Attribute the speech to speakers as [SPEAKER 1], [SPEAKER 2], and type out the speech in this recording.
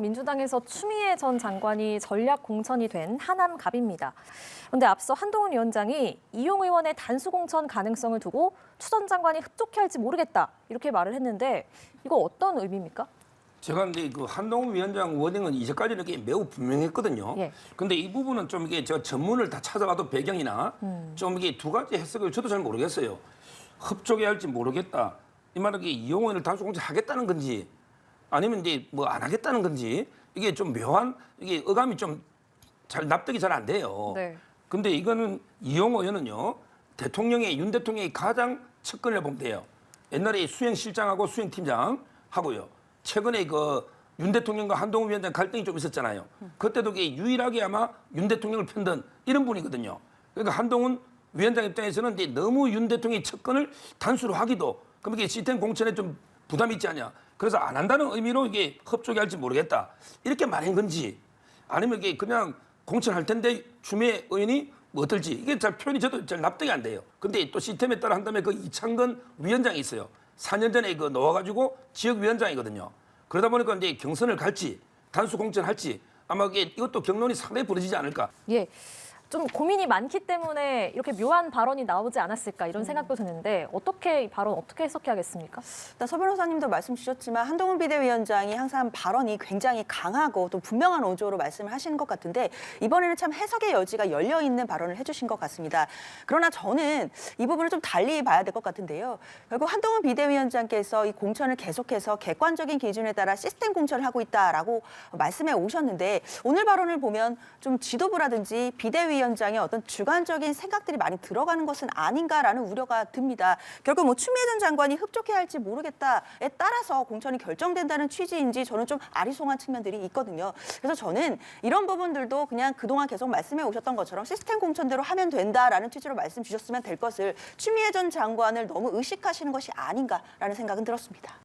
[SPEAKER 1] 민주당에서 추미애 전 장관이 전략 공천이 된 하남갑입니다. 그런데 앞서 한동훈 위원장이 이용 의원의 단수 공천 가능성을 두고 추 전 장관이 흡족해 할지 모르겠다 이렇게 말을 했는데 이거 어떤 의미입니까?
[SPEAKER 2] 제가 근데 그 한동훈 위원장 워딩은 이제까지는 이게 매우 분명했거든요.
[SPEAKER 1] 예.
[SPEAKER 2] 근데 이 부분은 좀 이게 제가 전문을 다 찾아봐도 배경이나 좀 이게 두 가지 해석을 저도 잘 모르겠어요. 흡족해 할지 모르겠다. 이 말은 이게 이용 의원을 단수 공천하겠다는 건지 아니면 이제 뭐 안 하겠다는 건지 이게 좀 묘한 이게 어감이 좀 잘 납득이 잘 안 돼요.
[SPEAKER 1] 네.
[SPEAKER 2] 근데 이거는 이용호 의원은요 윤 대통령의 가장 측근을 보면 돼요. 옛날에 수행실장하고 수행팀장 하고요. 최근에 그 윤 대통령과 한동훈 위원장 갈등이 좀 있었잖아요. 그때도 유일하게 아마 윤 대통령을 편든 이런 분이거든요. 그러니까 한동훈 위원장 입장에서는 이제 너무 윤 대통령의 측근을 단수로 하기도 그럼 이게 시스템 공천에 좀 부담이 있지 않냐. 그래서 안 한다는 의미로 이게 흡족해 할지 모르겠다. 이렇게 말한 건지 아니면 이게 그냥 공천할 텐데 추미애 의원이 뭐 어떨지 이게 잘 표현이 저도 잘 납득이 안 돼요. 근데 또 시스템에 따라 한다면 그 이창건 위원장이 있어요. 4년 전에 그 놓아가지고 지역위원장이거든요. 그러다 보니까 이제 경선을 갈지 단수 공천할지 아마 이것도 경론이 상당히 벌어지지 않을까.
[SPEAKER 1] 예. 좀 고민이 많기 때문에 이렇게 묘한 발언이 나오지 않았을까 이런 생각도 드는데 어떻게 이 발언 어떻게 해석해야겠습니까?
[SPEAKER 3] 일단 서 변호사님도 말씀 주셨지만 한동훈 비대위원장이 항상 발언이 굉장히 강하고 또 분명한 어조로 말씀을 하시는 것 같은데 이번에는 참 해석의 여지가 열려 있는 발언을 해주신 것 같습니다. 그러나 저는 이 부분을 좀 달리 봐야 될 것 같은데요. 결국 한동훈 비대위원장께서 이 공천을 계속해서 객관적인 기준에 따라 시스템 공천을 하고 있다라고 말씀해 오셨는데 오늘 발언을 보면 좀 지도부라든지 비대위원장의 어떤 주관적인 생각들이 많이 들어가는 것은 아닌가라는 우려가 듭니다. 결국 뭐 추미애 전 장관이 흡족해 할지 모르겠다에 따라서 공천이 결정된다는 취지인지 저는 좀 아리송한 측면들이 있거든요. 그래서 저는 이런 부분들도 그냥 그동안 계속 말씀해 오셨던 것처럼 시스템 공천대로 하면 된다라는 취지로 말씀 주셨으면 될 것을 추미애 전 장관을 너무 의식하시는 것이 아닌가라는 생각은 들었습니다.